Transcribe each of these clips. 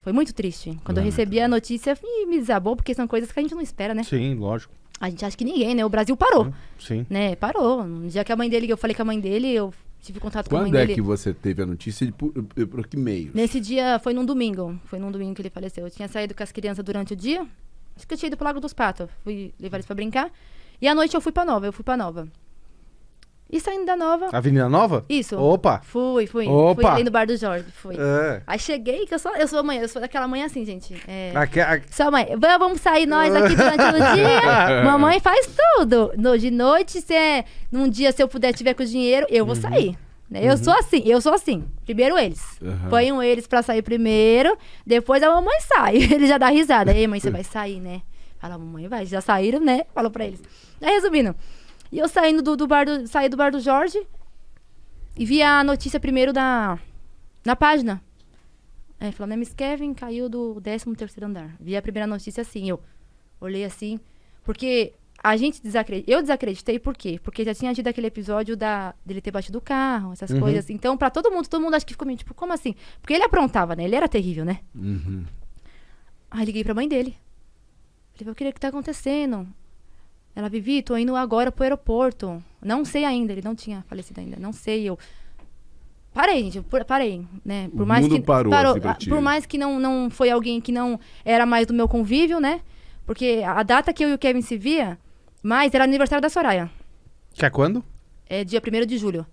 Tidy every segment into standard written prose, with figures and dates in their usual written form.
Foi muito triste. Quando eu recebi a notícia, me desabou, porque são coisas que a gente não espera, né? Sim, lógico. A gente acha que ninguém, né? O Brasil parou. Sim. Né? Parou. No dia que a mãe dele, eu falei com a mãe dele, eu tive contato com a mãe Quando é dele. que você teve a notícia e por que meio? Nesse dia, foi num domingo. Foi num domingo que ele faleceu. Eu tinha saído com as crianças durante o dia. Acho que eu tinha ido pro Lago dos Patos. Fui levar eles pra brincar. E à noite eu fui pra Nova. E saindo da Nova... Avenida Nova? Isso. Opa! Fui. Opa! Fui ali no bar do Jorge, fui. É. Aí cheguei, que eu sou mãe, eu sou daquela mãe assim, gente. Sua mãe, vamos sair nós aqui durante o dia. Mamãe faz tudo. De noite, num dia, se eu puder, tiver com dinheiro, eu vou sair. Né? Eu sou assim. Primeiro eles. Ponham eles pra sair primeiro, depois a mamãe sai. Ele já dá risada. Ei, mãe, você vai sair, né? Fala, mamãe, vai. Já saíram, né? Falou pra eles. Aí, resumindo. E eu saindo saí do bar do Jorge e vi a notícia primeiro na página. Falando, Miss Kevin caiu do 13º andar. Vi a primeira notícia assim, eu olhei assim, porque eu desacreditei, por quê? Porque já tinha tido aquele episódio dele ter batido o carro, essas coisas. Então, pra todo mundo acho que ficou meio, tipo, como assim? Porque ele aprontava, né? Ele era terrível, né? Aí liguei pra mãe dele. Falei, o que tá acontecendo? Ela, Vivi, tô indo agora pro aeroporto. Não sei ainda, ele não tinha falecido ainda. Não sei, eu... Parei, gente, parei, né? O mundo parou assim pra ti. Por mais que não foi alguém que não era mais do meu convívio, né? Porque a data que eu e o Kevin se via, mais era aniversário da Soraya. Que é quando? É dia 1º de julho.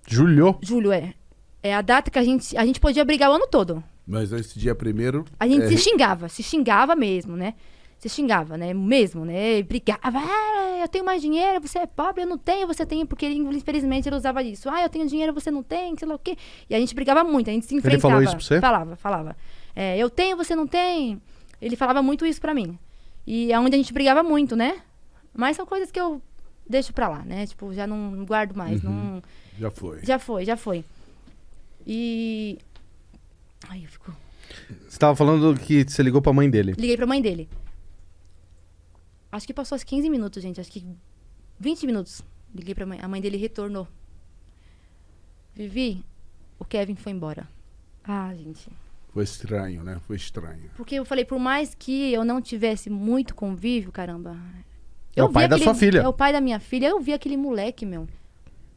Julho? Julho, é. É a data que a gente podia brigar o ano todo. Mas esse dia primeiro... A gente se xingava mesmo, né? Se xingava, né? Mesmo, né? E brigava. Eu tenho mais dinheiro, você é pobre, eu não tenho, você tem. Porque infelizmente ele usava isso. Eu tenho dinheiro, você não tem, sei lá o quê. E a gente brigava muito, a gente se enfrentava. Ele falou isso pra você? Falava. Eu tenho, você não tem. Ele falava muito isso pra mim. E é onde a gente brigava muito, né? Mas são coisas que eu deixo pra lá, né? Tipo, já não guardo mais. Não... Já foi. E... Ai, eu fico... Você tava falando que você ligou pra mãe dele. Liguei pra mãe dele. Acho que passou uns 15 minutos, gente. Acho que 20 minutos. Liguei pra mãe. A mãe dele retornou. Vivi, o Kevin foi embora. Gente. Foi estranho, né? Foi estranho. Porque eu falei, por mais que eu não tivesse muito convívio, caramba... É o pai da sua filha. É o pai da minha filha. Eu vi aquele moleque, meu.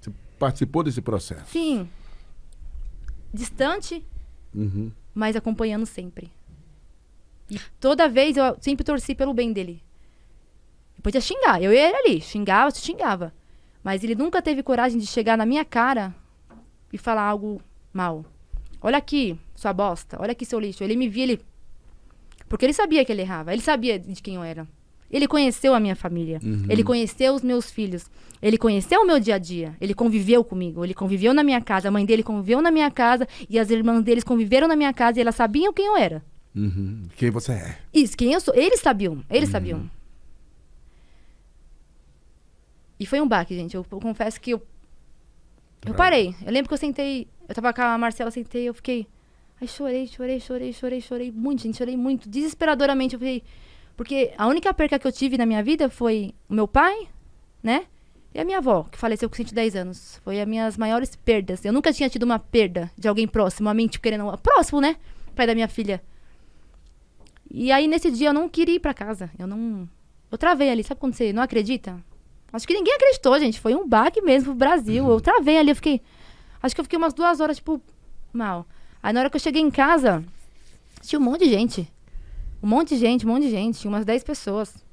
Você participou desse processo? Sim. Distante, mas acompanhando sempre. E toda vez eu sempre torci pelo bem dele. Podia xingar, eu e ele ali, xingava. Mas ele nunca teve coragem de chegar na minha cara e falar algo mal. Olha aqui, sua bosta, olha aqui, seu lixo. Ele me via, porque ele sabia que ele errava, ele sabia de quem eu era. Ele conheceu a minha família, ele conheceu os meus filhos, ele conheceu o meu dia a dia, ele conviveu comigo, ele conviveu na minha casa, a mãe dele conviveu na minha casa e as irmãs deles conviveram na minha casa e elas sabiam quem eu era. Quem você é. Isso, quem eu sou. Eles sabiam. E foi um baque, gente. Eu confesso que eu parei. Eu lembro que eu sentei, eu tava com a Marcela, sentei, eu fiquei... Aí chorei muito, gente, chorei muito. Desesperadoramente, eu falei... Porque a única perca que eu tive na minha vida foi o meu pai, né? E a minha avó, que faleceu com 110 anos. Foi as minhas maiores perdas. Eu nunca tinha tido uma perda de alguém próximo a mim, tipo, querendo... Próximo, né? Pai da minha filha. E aí, nesse dia, eu não queria ir pra casa. Eu travei ali. Sabe quando você não acredita? Acho que ninguém acreditou, gente. Foi um baque mesmo pro Brasil. Eu travei ali, acho que eu fiquei umas 2 horas, tipo, mal. Aí, na hora que eu cheguei em casa, tinha um monte de gente. Um monte de gente. Tinha umas 10 pessoas.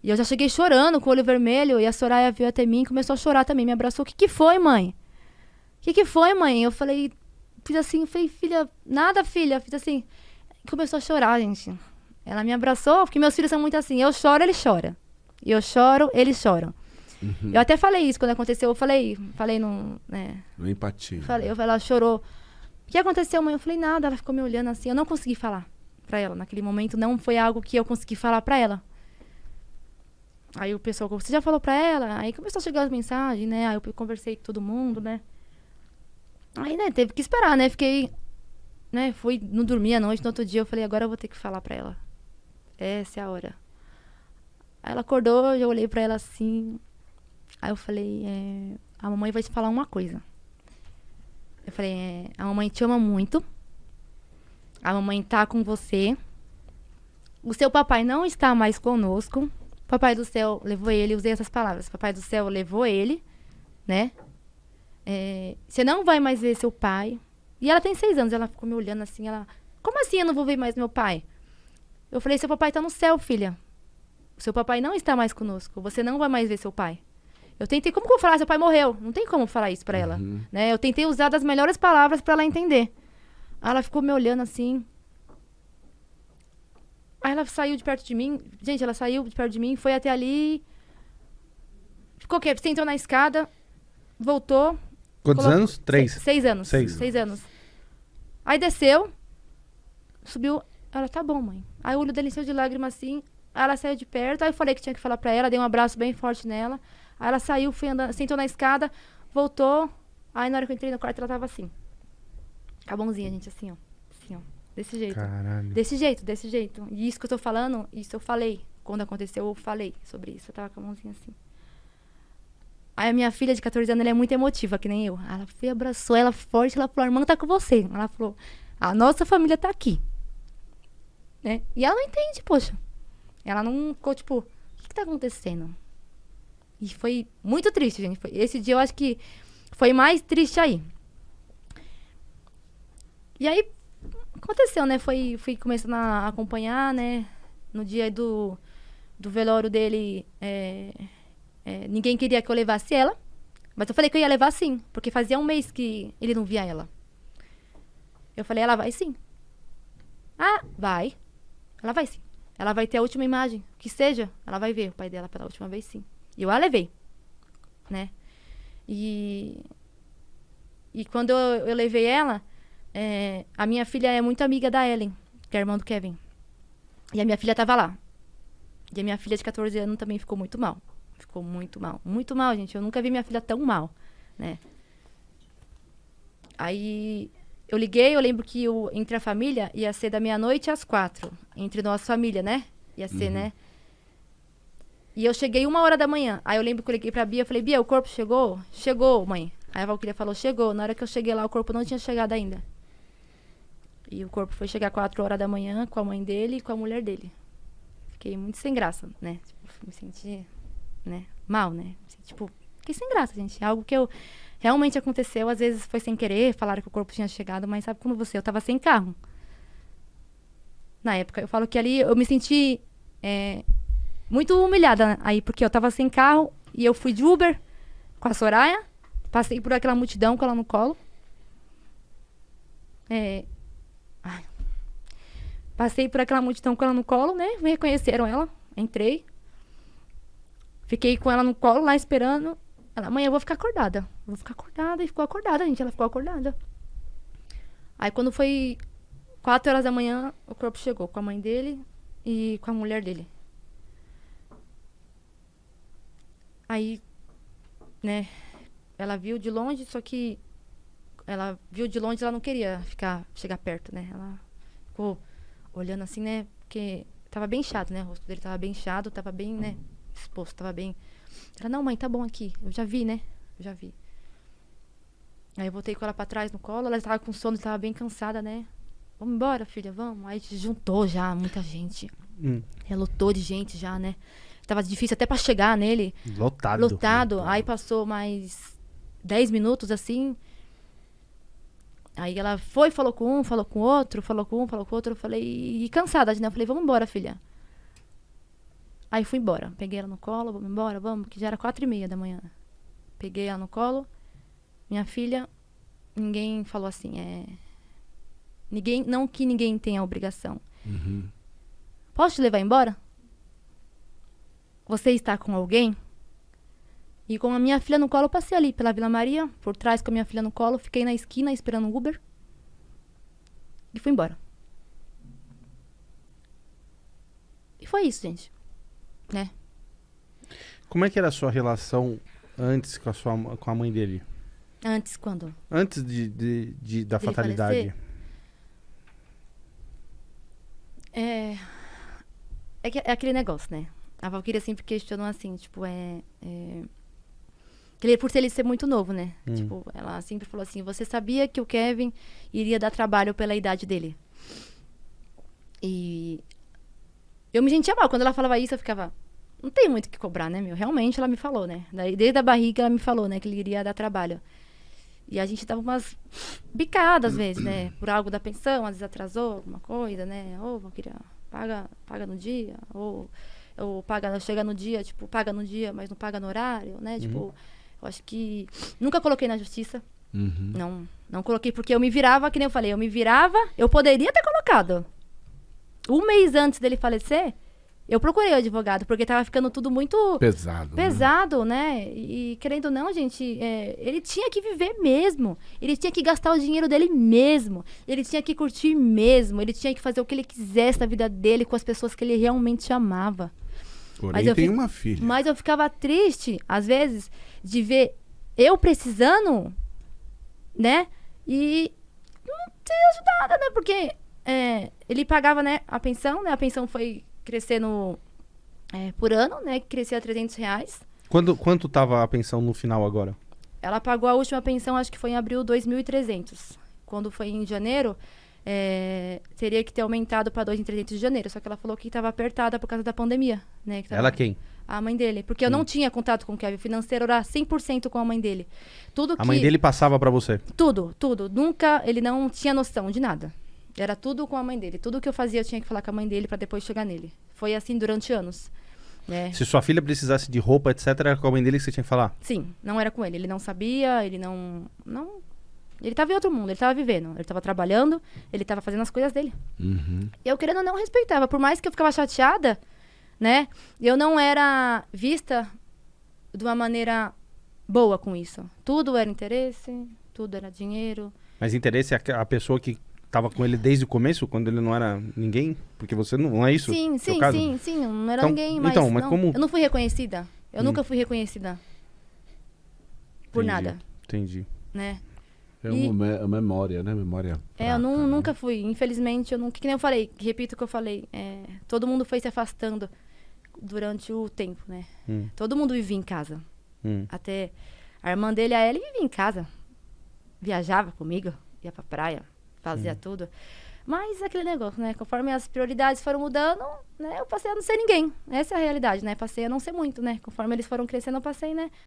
E eu já cheguei chorando, com o olho vermelho. E a Soraya veio até mim e começou a chorar também. Me abraçou. O que foi, mãe? O que foi, mãe? Eu falei... Fiz assim, falei, filha... Nada, filha. Fiz assim... Começou a chorar, gente. Ela me abraçou, porque meus filhos são muito assim. Eu choro, ele chora. E eu choro, eles choram. Eu até falei isso quando aconteceu. Eu falei no... Né, no empatia. Ela chorou. O que aconteceu, mãe? Eu falei, nada. Ela ficou me olhando assim. Eu não consegui falar pra ela. Naquele momento, não foi algo que eu consegui falar pra ela. Aí o pessoal, você já falou pra ela? Aí começou a chegar as mensagens, né? Aí eu conversei com todo mundo, né? Aí, né, teve que esperar, né? Fiquei... Né, não dormi à noite, no outro dia eu falei, agora eu vou ter que falar pra ela. Essa é a hora. Aí ela acordou, eu olhei pra ela assim. Aí eu falei, a mamãe vai te falar uma coisa. Eu falei, a mamãe te ama muito. A mamãe tá com você. O seu papai não está mais conosco. Papai do céu levou ele, usei essas palavras. Papai do céu levou ele, né? Você não vai mais ver seu pai. E ela tem 6 anos, ela ficou me olhando assim, como assim eu não vou ver mais meu pai? Eu falei, seu papai tá no céu, filha. O seu papai não está mais conosco. Você não vai mais ver seu pai. Eu tentei, como que eu vou falar? Seu pai morreu. Não tem como falar isso pra ela, né? Eu tentei usar das melhores palavras pra ela entender. Aí ela ficou me olhando assim. Aí ela saiu de perto de mim. Gente, ela saiu de perto de mim, foi até ali. Ficou o quê? Sentou na escada, voltou. Quantos anos? 3. 6 anos. 6 anos. Aí desceu, subiu. Ela, tá bom, mãe. Aí o olho dele encheu de lágrima assim. Aí ela saiu de perto. Aí eu falei que tinha que falar pra ela, dei um abraço bem forte nela. Aí ela saiu, foi andando, sentou na escada, voltou. Aí na hora que eu entrei no quarto, ela tava assim. Com a mãozinha, gente, assim, ó. Assim, ó. Desse jeito. Caralho. Desse jeito. E isso que eu tô falando, isso eu falei. Quando aconteceu, eu falei sobre isso. Eu tava com a mãozinha assim. Aí a minha filha de 14 anos, ela é muito emotiva, que nem eu. Ela foi, abraçou ela forte, ela falou, a irmã tá com você. Ela falou, a nossa família tá aqui. Né? E ela não entende, poxa. Ela não ficou, tipo, o que tá acontecendo? E foi muito triste, gente. Esse dia eu acho que foi mais triste aí. E aí, aconteceu, né? Fui começando a acompanhar, né? No dia do velório dele, ninguém queria que eu levasse ela. Mas eu falei que eu ia levar sim, porque fazia um mês que ele não via ela. Eu falei, ela vai sim. Ah, vai. Ela vai sim. Ela vai ter a última imagem, que seja, ela vai ver o pai dela pela última vez sim. E eu a levei, né? E quando eu levei ela, a minha filha é muito amiga da Ellen, que é a irmã do Kevin. E a minha filha tava lá. E a minha filha de 14 anos também ficou muito mal. Ficou muito mal. Muito mal, gente. Eu nunca vi minha filha tão mal, né? Aí eu liguei, eu lembro que entre a família ia ser da meia-noite às 4. Entre nossa família, né? Ia ser, né? E eu cheguei 1h da manhã. Aí eu lembro que eu liguei pra Bia, eu falei, Bia, o corpo chegou? Chegou, mãe. Aí a Valquíria falou, chegou. Na hora que eu cheguei lá, o corpo não tinha chegado ainda. E o corpo foi chegar 4h da manhã com a mãe dele e com a mulher dele. Fiquei muito sem graça, né? Tipo, me senti, né? Mal, né? Tipo, fiquei sem graça, gente. É algo que realmente aconteceu. Às vezes foi sem querer, falaram que o corpo tinha chegado, mas sabe como eu tava sem carro. Na época, eu falo que ali eu me senti muito humilhada aí, porque eu tava sem carro e eu fui de Uber com a Soraya, passei por aquela multidão com ela no colo. Passei por aquela multidão com ela no colo, né? Me reconheceram ela, entrei. Fiquei com ela no colo lá esperando. Ela, mãe, eu vou ficar acordada. Vou ficar acordada. E ficou acordada, gente. Ela ficou acordada. Aí quando foi 4h da manhã, o corpo chegou com a mãe dele e com a mulher dele. Aí, né, ela viu de longe, só que ela viu de longe, ela não queria chegar perto, né? Ela ficou olhando assim, né? Porque tava bem inchado, né? O rosto dele tava bem inchado, tava bem, né? Exposto, tava bem. Ela, não, mãe, tá bom aqui. Eu já vi, né? Eu já vi. Aí eu voltei com ela pra trás no colo, ela tava com sono, tava bem cansada, né? Vamos embora, filha, vamos. Aí juntou já muita gente. Lotou de gente já, né? Tava difícil até pra chegar nele. Lotado. Aí passou mais 10 minutos, assim. Aí ela foi, falou com um, falou com outro, falou com um, falou com outro. Eu falei, e cansada, né? Eu falei, vamos embora, filha. Aí fui embora. Peguei ela no colo, vamos embora, vamos. Que já era 4h30 da manhã. Peguei ela no colo. Minha filha, ninguém falou assim, não que ninguém tenha a obrigação. Posso te levar embora? Você está com alguém? E com a minha filha no colo, eu passei ali pela Vila Maria, por trás com a minha filha no colo, fiquei na esquina esperando o Uber. E fui embora. E foi isso, gente. Né? Como é que era a sua relação antes com a mãe dele? Antes, quando? Antes da fatalidade. É aquele negócio, né? A Valquíria sempre questionou assim, tipo, por ele ser muito novo, né? Tipo, ela sempre falou assim, você sabia que o Kevin iria dar trabalho pela idade dele? E eu me sentia mal. Quando ela falava isso, eu ficava... Não tem muito o que cobrar, né, meu? Realmente, ela me falou, né? Daí, desde a barriga, ela me falou, né? Que ele iria dar trabalho. E a gente dava umas bicadas, às vezes, né? Por algo da pensão, às vezes atrasou alguma coisa, né? Ou eu queria... Paga no dia. Ou chega no dia, tipo, paga no dia, mas não paga no horário, né? Tipo, eu acho que... Nunca coloquei na justiça. Não coloquei, porque eu me virava, que nem eu falei, eu poderia ter colocado. Um mês antes dele falecer, eu procurei o advogado, porque tava ficando tudo muito pesado, né? E querendo ou não, gente, ele tinha que viver mesmo. Ele tinha que gastar o dinheiro dele mesmo. Ele tinha que curtir mesmo. Ele tinha que fazer o que ele quisesse na vida dele com as pessoas que ele realmente amava. Porém, tem uma filha. Mas eu ficava triste, às vezes, de ver eu precisando, né? E não ter ajudado, né? Porque ele pagava, né, a pensão, né? A pensão foi crescendo por ano, né? Crescia R$300. Quanto tava a pensão no final agora? Ela pagou a última pensão, acho que foi em abril, 2.300. Quando foi em janeiro, teria que ter aumentado para 2.300 de janeiro. Só que ela falou que estava apertada por causa da pandemia, né? Que Ela quem? A mãe dele. Porque eu não tinha contato com o Kevin. O financeiro era 100% com a mãe dele. A mãe dele passava pra você? Tudo. Nunca, ele não tinha noção de nada. Era tudo com a mãe dele. Tudo que eu fazia eu tinha que falar com a mãe dele pra depois chegar nele. Foi assim durante anos. Né? Se sua filha precisasse de roupa, etc., era com a mãe dele que você tinha que falar? Sim, não era com ele. Ele não sabia, ele não... Ele tava em outro mundo, ele tava vivendo. Ele tava trabalhando, ele tava fazendo as coisas dele. Eu, querendo ou não, respeitava. Por mais que eu ficava chateada, né? Eu não era vista de uma maneira boa com isso. Tudo era interesse, tudo era dinheiro. Mas interesse é a pessoa que tava com ele desde o começo, quando ele não era ninguém? Porque você não é isso? Sim, não era então, ninguém, mas, então, mas não, como... eu não fui reconhecida. Eu nunca fui reconhecida por nada, Entendi. né? É uma memória, né? Memória eu prata, né? nunca fui. Infelizmente, eu nunca... Que nem eu falei, repito o que eu falei. Todo mundo foi se afastando durante o tempo, né? Todo mundo vivia em casa. Até a irmã dele, a Ellie, vivia em casa. Viajava comigo, ia pra praia, fazia tudo. Mas aquele negócio, né? Conforme as prioridades foram mudando, né? Eu passei a não ser ninguém. Essa é a realidade, né? Passei a não ser muito, né? Conforme eles foram crescendo, eu passei, né?